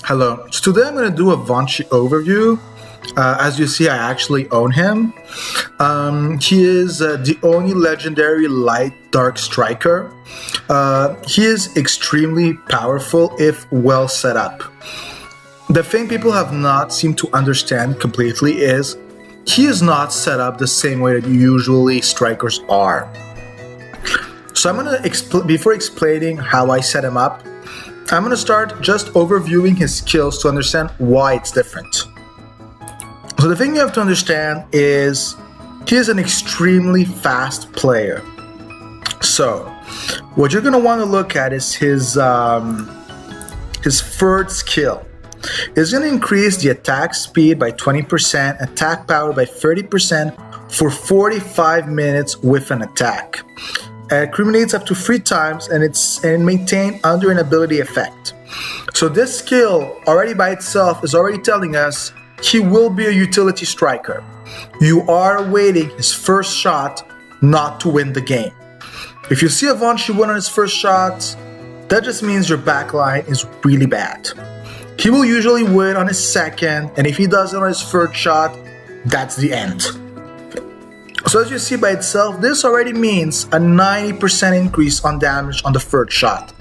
Hello. So today I'm going to do a Vonchi overview. As you see, I actually own him. He is the only legendary light dark striker. He is extremely powerful if well set up. The thing people have not seemed to understand completely is he is not set up the same way that usually strikers are. So I'm going to, before explaining how I set him up, I'm going to start just overviewing his skills to understand why it's different. So the thing you have to understand is he is an extremely fast player. So what you're going to want to look at is his third skill. It's going to increase the attack speed by 20%, attack power by 30% for 45 minutes with an attack. It accumulates up to 3 times and it maintains under an ability effect. So this skill already by itself is already telling us he will be a utility striker. You are awaiting his first shot not to win the game. If you see a Vonchi win on his first shot, that just means your backline is really bad. He will usually win on his second, and if he does it on his third shot, that's the end. So as you see by itself, this already means a 90% increase on damage on the third shot.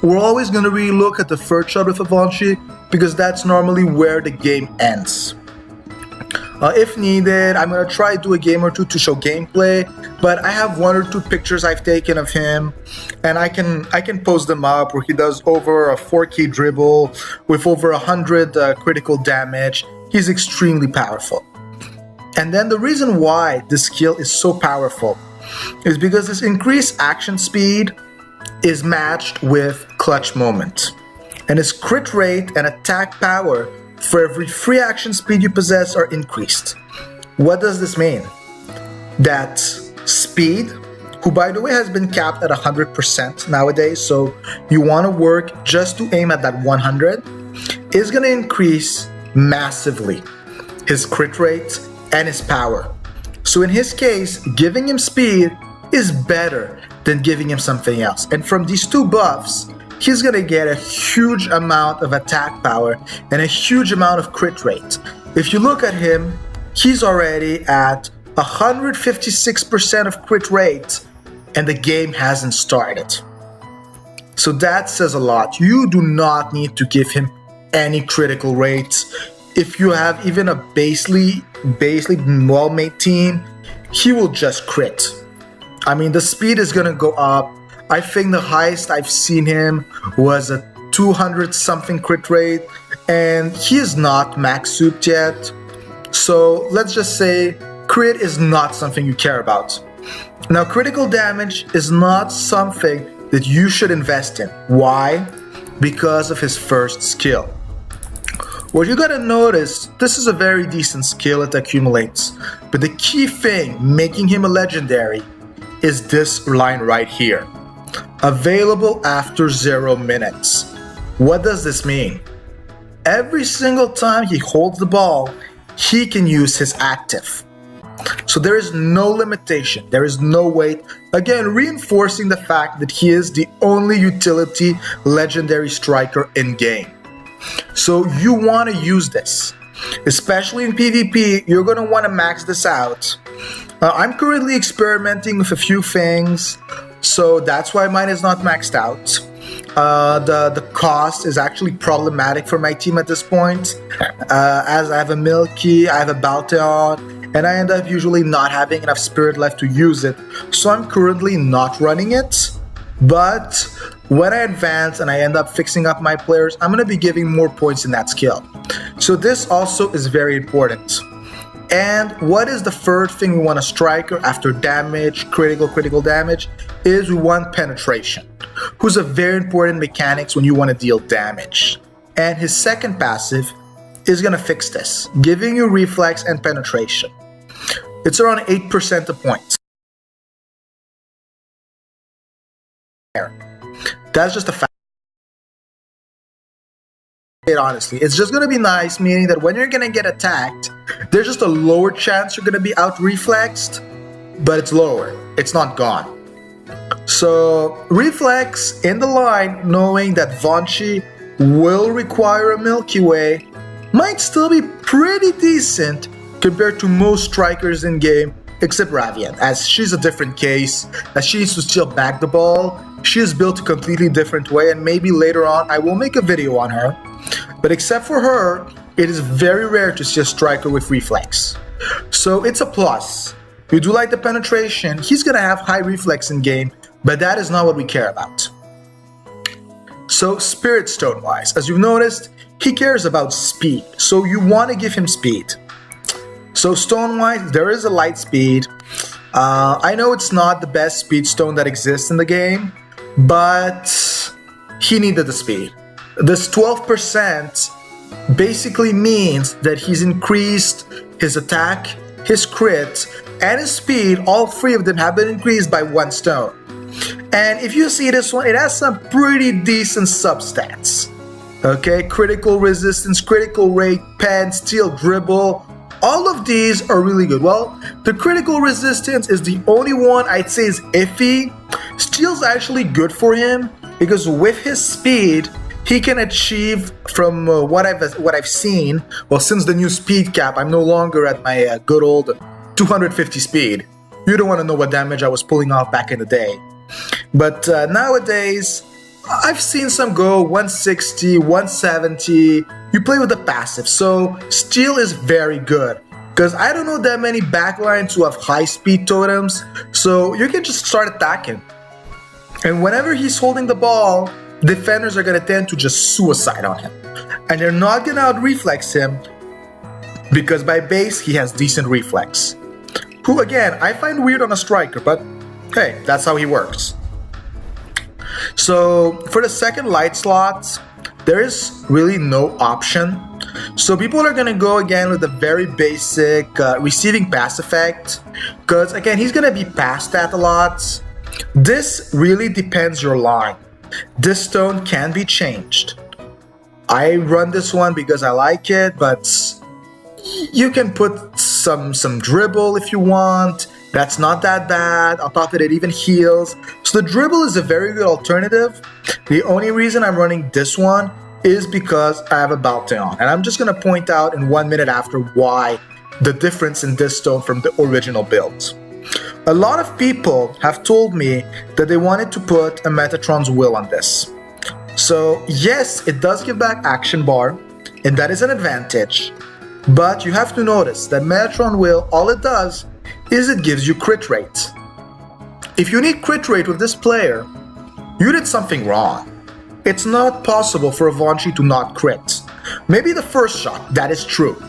We're always going to relook at the third shot with a Vonchi because that's normally where the game ends. If needed, I'm going to try to do a game or two to show gameplay, but I have 1 or 2 pictures I've taken of him, and I can post them up where he does over a 4K dribble with over 100 critical damage. He's extremely powerful. And then the reason why this skill is so powerful is because this increased action speed is matched with clutch moment. And his crit rate and attack power for every free action speed you possess are increased. What does this mean? That speed, who by the way has been capped at 100% nowadays, so you want to work just to aim at that 100, is going to increase massively his crit rate and his power. So in his case, giving him speed is better than giving him something else. And from these 2 buffs, he's going to get a huge amount of attack power and a huge amount of crit rate. If you look at him, he's already at 156% of crit rate and the game hasn't started. So that says a lot. You do not need to give him any critical rates. If you have even a basely well-made team, he will just crit. I mean, the speed is going to go up. I think the highest I've seen him was a 200-something crit rate, and he is not max souped yet. So let's just say crit is not something you care about. Now, critical damage is not something that you should invest in. Why? Because of his first skill. What you gotta notice, this is a very decent skill it accumulates, but the key thing making him a legendary is this line right here. Available after 0 minutes. What does this mean? Every single time he holds the ball, he can use his active. So there is no limitation, there is no wait, again reinforcing the fact that he is the only utility legendary striker in game. So you want to use this, especially in PvP. You're going to want to max this out. I'm currently experimenting with a few things, so that's why mine is not maxed out. The cost is actually problematic for my team at this point, as I have a Milky, I have a Balteon, and I end up usually not having enough spirit left to use it, so I'm currently not running it. But when I advance and I end up fixing up my players, I'm going to be giving more points in that skill. So this also is very important. And what is the third thing we want a striker after damage, critical damage, is we want penetration, who's a very important mechanics when you want to deal damage. And his second passive is going to fix this, giving you reflex and penetration. It's around 8% a point. That's just a fact. Honestly, it's just going to be nice, meaning that when you're going to get attacked, there's just a lower chance you're going to be out reflexed, but it's lower. It's not gone. So reflex in the line, knowing that Vonchi will require a Milky Way might still be pretty decent compared to most strikers in game, except Ravian, as she's a different case, as she needs to still back the ball. She is built a completely different way, and maybe later on I will make a video on her. But except for her, it is very rare to see a striker with reflex. So it's a plus. We do like the penetration. He's gonna have high reflex in game, but that is not what we care about. So Spirit Stone wise, as you've noticed, he cares about speed, so you want to give him speed. So stone wise, there is a light speed. I know it's not the best speed stone that exists in the game, but he needed the speed. This 12% basically means that he's increased his attack, his crit, and his speed. All three of them have been increased by 1 stone. And if you see this one, it has some pretty decent substats. Okay, critical resistance, critical rate, pen, steal, dribble. All of these are really good. Well, the critical resistance is the only one I'd say is iffy. Steal's actually good for him because with his speed, he can achieve from what I've seen. Well, since the new speed cap, I'm no longer at my good old 250 speed. You don't want to know what damage I was pulling off back in the day. But nowadays, I've seen some go 160, 170. You play with the passive, so steal is very good. Because I don't know that many backlines who have high speed totems, so you can just start attacking. And whenever he's holding the ball, defenders are going to tend to just suicide on him. And they're not going to out-reflex him, because by base, he has decent reflex. Who, again, I find weird on a striker, but hey, that's how he works. So for the second light slot, there is really no option. So people are going to go again with the very basic receiving pass effect, because again, he's going to be passed at a lot. This really depends your line. This stone can be changed. I run this one because I like it, but you can put some dribble if you want. That's not that bad. On top of it, even heals. So the dribble is a very good alternative. The only reason I'm running this one is because I have a Balte on. And I'm just going to point out in 1 minute after why the difference in this stone from the original build. A lot of people have told me that they wanted to put a Metatron's Will on this. So yes, it does give back action bar, and that is an advantage. But you have to notice that Metatron Will, all it does is it gives you crit rate. If you need crit rate with this player, you did something wrong. It's not possible for a Vonchi to not crit. Maybe the first shot, that is true.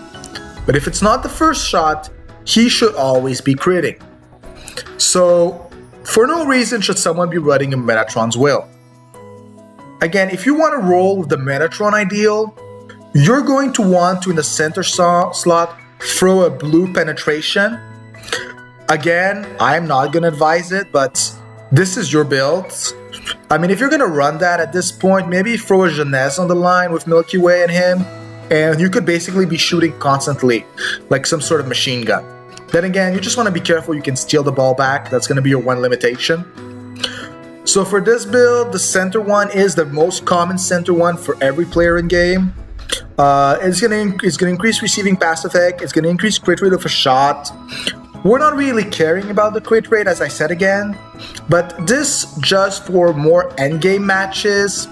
But if it's not the first shot, he should always be critting. So, for no reason should someone be running a Metatron's Will. Again, if you want to roll with the Metatron ideal, you're going to want to, in the center slot, throw a blue penetration. Again, I'm not going to advise it, but this is your build. I mean, if you're going to run that at this point, maybe throw a Jeunesse on the line with Milky Way and him, and you could basically be shooting constantly, like some sort of machine gun. Then again, you just want to be careful you can steal the ball back. That's going to be your one limitation. So for this build, the center one is the most common center one for every player in game. It's going to increase receiving pass effect. It's going to increase crit rate of a shot. We're not really caring about the crit rate, as I said again, but this just for more endgame matches,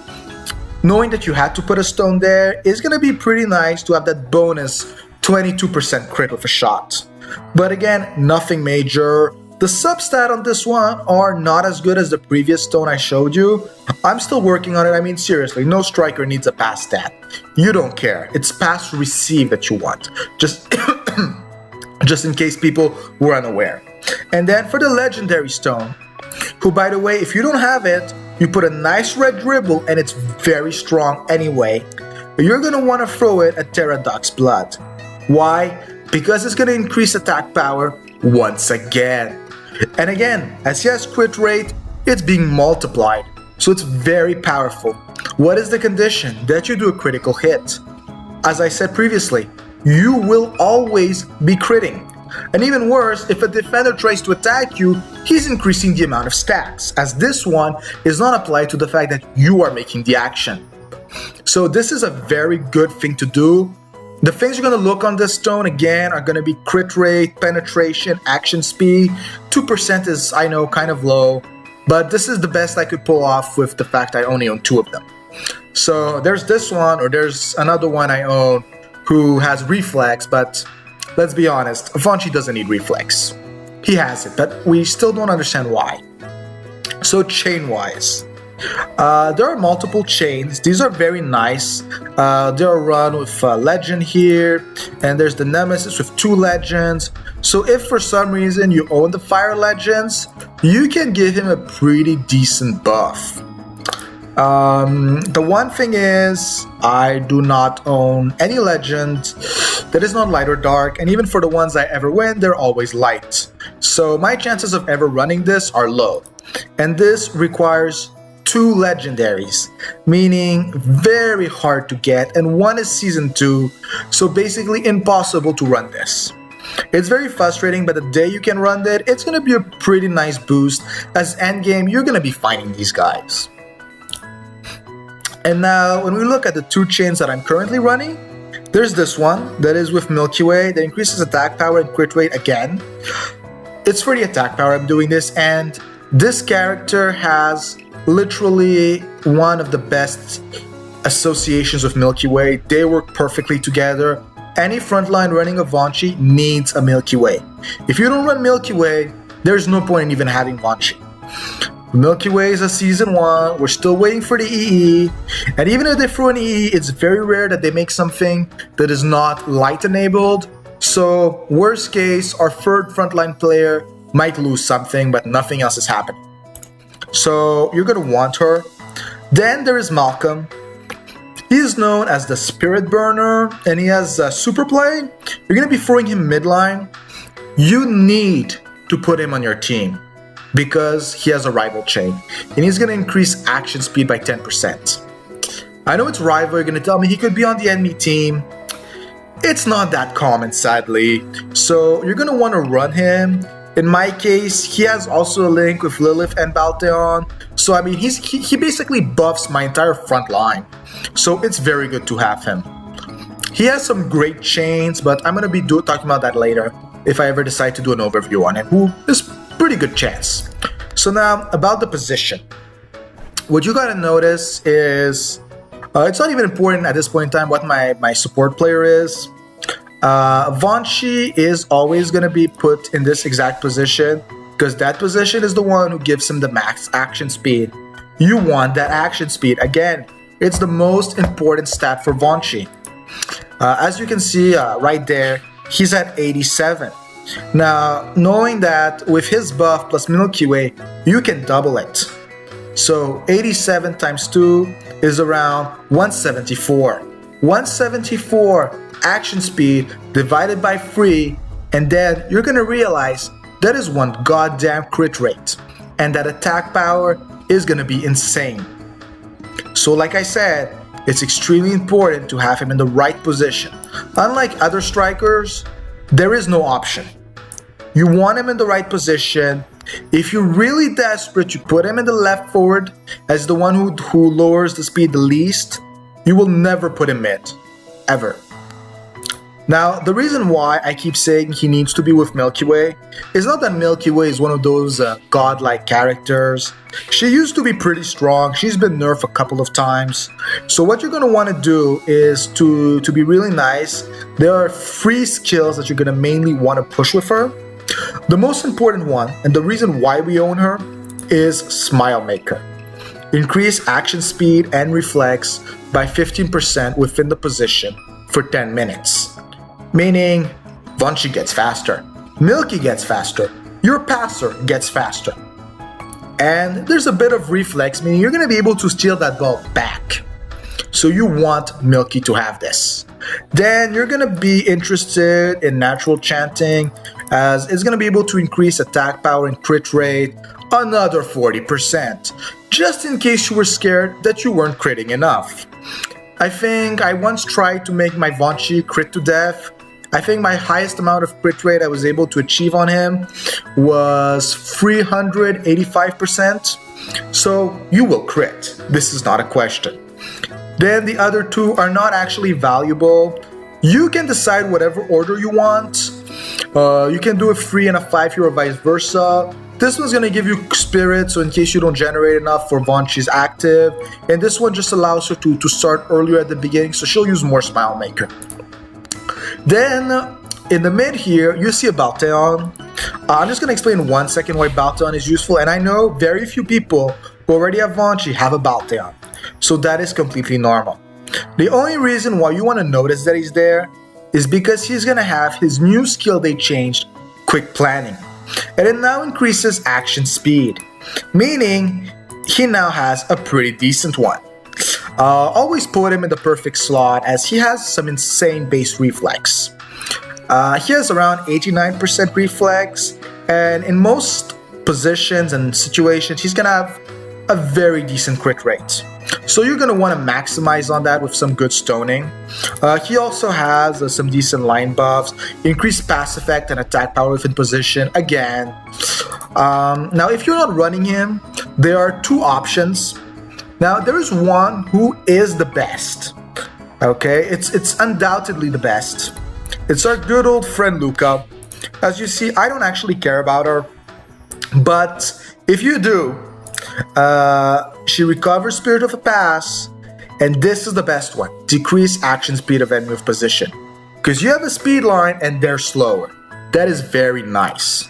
knowing that you had to put a stone there, is going to be pretty nice to have that bonus 22% crit with a shot. But again, nothing major. The substat on this one are not as good as the previous stone I showed you. I'm still working on it. I mean, seriously, no striker needs a pass stat. You don't care. It's pass receive that you want. Just in case people were unaware. And then for the legendary stone, who, by the way, if you don't have it, you put a nice red dribble and it's very strong anyway. You're going to want to throw it at Pterodac's Blood. Why? Because it's going to increase attack power once again. And again, as he has crit rate, it's being multiplied. So it's very powerful. What is the condition? That you do a critical hit. As I said previously, you will always be critting. And even worse, if a defender tries to attack you, he's increasing the amount of stacks, as this one is not applied to the fact that you are making the action. So So this is a very good thing to do. The things you're going to look on this stone again are going to be crit rate, penetration, action speed. 2% is, I know, kind of low, but this is the best I could pull off with the fact I only own 2 of them. So there's this one, or there's another one I own who has reflex, but let's be honest, Vonchi doesn't need reflex. He has it, but we still don't understand why. So chain-wise, there are multiple chains. These are very nice. They're run with legend here, and there's the nemesis with 2 legends. So if for some reason you own the fire legends, you can give him a pretty decent buff. The one thing is, I do not own any legend that is not light or dark, and even for the ones I ever win, they're always light. So my chances of ever running this are low. And this requires 2 legendaries, meaning very hard to get, and one is season 2, so basically impossible to run this. It's very frustrating, but the day you can run it, it's going to be a pretty nice boost, as endgame you're going to be fighting these guys. And now when we look at the 2 chains that I'm currently running, there's this one that is with Milky Way that increases attack power and crit rate again. It's for the attack power I'm doing this, and this character has literally one of the best associations with Milky Way. They work perfectly together. Any frontline running a Vonchi needs a Milky Way. If you don't run Milky Way, there's no point in even having Vonchi. Milky Way is a season 1, we're still waiting for the EE, and even if they throw an EE, it's very rare that they make something that is not light enabled. So worst case, our 3rd frontline player might lose something, but nothing else is happening. So you're going to want her. Then there is Malcolm. He is known as the Spirit Burner, and he has super play. You're going to be throwing him midline. You need to put him on your team because he has a rival chain, and he's going to increase action speed by 10%. I know it's rival, you're going to tell me he could be on the enemy team. It's not that common, sadly, so you're going to want to run him. In my case, he has also a link with Lilith and Balteon, so I mean, he basically buffs my entire front line, so it's very good to have him. He has some great chains, but I'm going to be talking about that later if I ever decide to do an overview on him, who is pretty good chance. So now, about the position. What you gotta notice is, it's not even important at this point in time what my support player is. Vonchi is always gonna be put in this exact position, because that position is the one who gives him the max action speed. You want that action speed. Again, it's the most important stat for Vonchi. As you can see right there, he's at 87. Now, knowing that with his buff plus Milky Way, you can double it. So 87 times 2 is around 174. 174 action speed divided by 3, and then you're going to realize that is one goddamn crit rate, and that attack power is going to be insane. So like I said, it's extremely important to have him in the right position. Unlike other strikers, there is no option. You want him in the right position. If you're really desperate, you put him in the left forward as the one who lowers the speed the least. You will never put him mid, ever. Now, the reason why I keep saying he needs to be with Milky Way is not that Milky Way is one of those godlike characters. She used to be pretty strong. She's been nerfed a couple of times. So what you're going to want to do is to be really nice. There are 3 skills that you're going to mainly want to push with her. The most important one, and the reason why we own her, is Smile Maker. Increase action speed and reflex by 15% within the position for 10 minutes. Meaning, Vonchi gets faster, Milky gets faster, your passer gets faster. And there's a bit of reflex, meaning you're going to be able to steal that ball back. So you want Milky to have this. Then you're going to be interested in natural chanting, as it's going to be able to increase attack power and crit rate another 40%, just in case you were scared that you weren't critting enough. I think I once tried to make my Vonchi crit to death. I think my highest amount of crit rate I was able to achieve on him was 385%. So you will crit. This is not a question. then the other two are not actually valuable. You can decide whatever order you want. You can do a 3 and a 5 here or vice versa. This one's going to give you spirit, so in case you don't generate enough for Vonchi's active. And this one just allows her to start earlier at the beginning, so she'll use more Smile Maker. Then, in the mid here, you see a Balteon. I'm just going to explain in 1 second why Balteon is useful. And I know very few people who already have Vonchi have a Balteon. So that is completely normal. The only reason why you want to notice that he's there is because he's going to have his new skill they changed, Quick Planning. And it now increases action speed, meaning he now has a pretty decent one. Always put him in the perfect slot as he has some insane base reflex. He has around 89% reflex, and in most positions and situations, he's going to have a very decent crit rate. So you're going to want to maximize on that with some good stoning. He also has some decent line buffs, increased pass effect and attack power within position again. Now if you're not running him, there are two options. Now there is one who is the best. Okay, it's undoubtedly the best. It's our good old friend Luca. As you see, I don't actually care about her, but if you do, she recovers Spirit of a Pass, and this is the best one. Decrease action speed of enemy with position. Because you have a speed line and they're slower. That is very nice.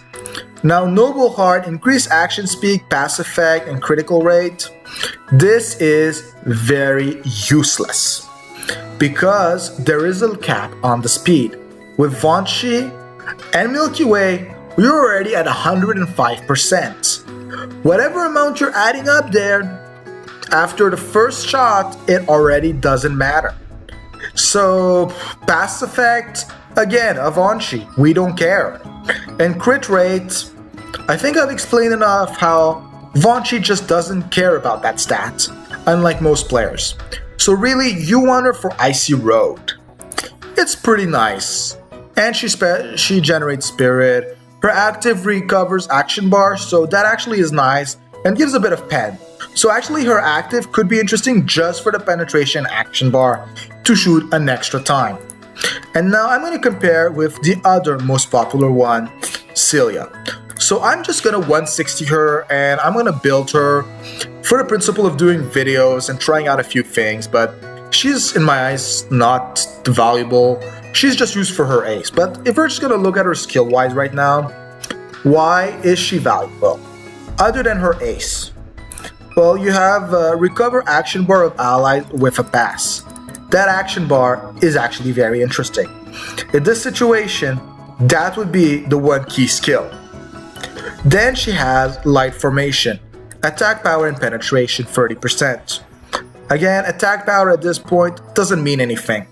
Now Noble Heart, increase action speed, pass effect, and critical rate. This is very useless because there is a cap on the speed. With Vonchi and Milky Way, you're already at 105%. Whatever amount you're adding up there, after the first shot, it already doesn't matter. So, pass effect, again, Vonchi, we don't care. And crit rate, I think I've explained enough how Vonchi just doesn't care about that stat, unlike most players. So really, you want her for Icy Road. It's pretty nice. And she generates spirit. Her active recovers action bar, so that actually is nice and gives a bit of pen. So actually her active could be interesting just for the penetration action bar to shoot an extra time. And now I'm going to compare with the other most popular one, Celia. So I'm just going to 160 her and I'm going to build her for the principle of doing videos and trying out a few things, but she's in my eyes not valuable. She's just used for her ace. But if we're just going to look at her skill-wise right now, why is she valuable? Other than her ace. Well, you have recover action bar of allies with a pass. That action bar is actually very interesting. In this situation, that would be the one key skill. Then she has light formation, attack power and penetration 30%. Again, attack power at this point doesn't mean anything.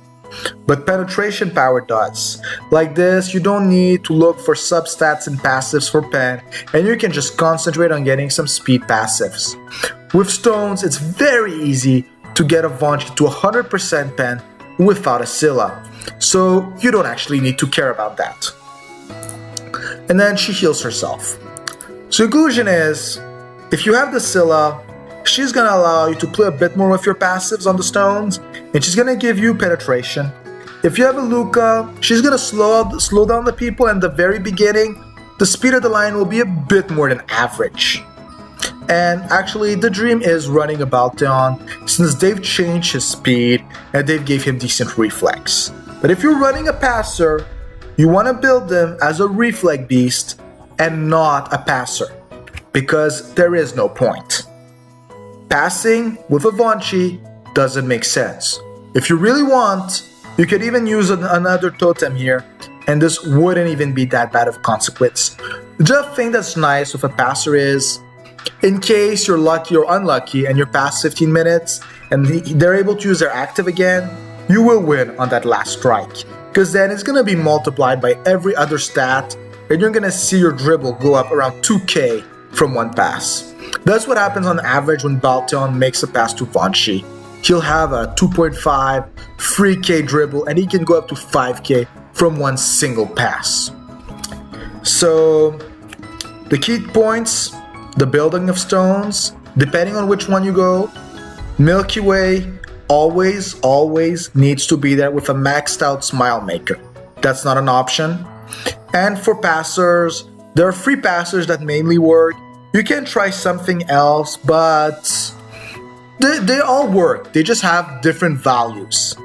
But penetration power does. Like this, you don't need to look for substats and passives for pen, and you can just concentrate on getting some speed passives. With stones, it's very easy to get a Vonchi to 100% pen without a Scylla, so you don't actually need to care about that. And then she heals herself. So conclusion is, if you have the Scylla, she's going to allow you to play a bit more with your passives on the stones, and she's going to give you penetration. If you have a Luca, she's going to slow down the people, and at the very beginning, the speed of the line will be a bit more than average. And actually, the dream is running a Balteon, since they've changed his speed, and they've gave him decent reflex. But if you're running a passer, you want to build them as a reflex beast, and not a passer, because there is no point. Passing with a Vonchi doesn't make sense. If you really want, you could even use another totem here, and this wouldn't even be that bad of consequence. The thing that's nice with a passer is, in case you're lucky or unlucky and you're past 15 minutes and they're able to use their active again, you will win on that last strike, because then it's going to be multiplied by every other stat, and you're going to see your dribble go up around 2k from one pass. That's what happens on average when Balteon makes a pass to Vonchi. He'll have a 2.5, 3k dribble, and he can go up to 5k from one single pass. So, the key points, the building of stones, depending on which one you go, Milky Way, always needs to be there with a maxed out smile maker. That's not an option. And for passers, there are free passers that mainly work. You can try something else, but they all work. They just have different values.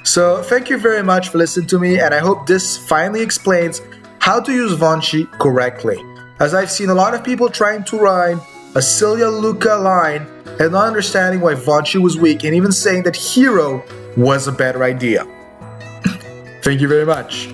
So thank you very much for listening to me, and I hope this finally explains how to use Vonchi correctly, as I've seen a lot of people trying to rhyme a Celia Luca line and not understanding why Vonchi was weak, and even saying that Hero was a better idea. Thank you very much.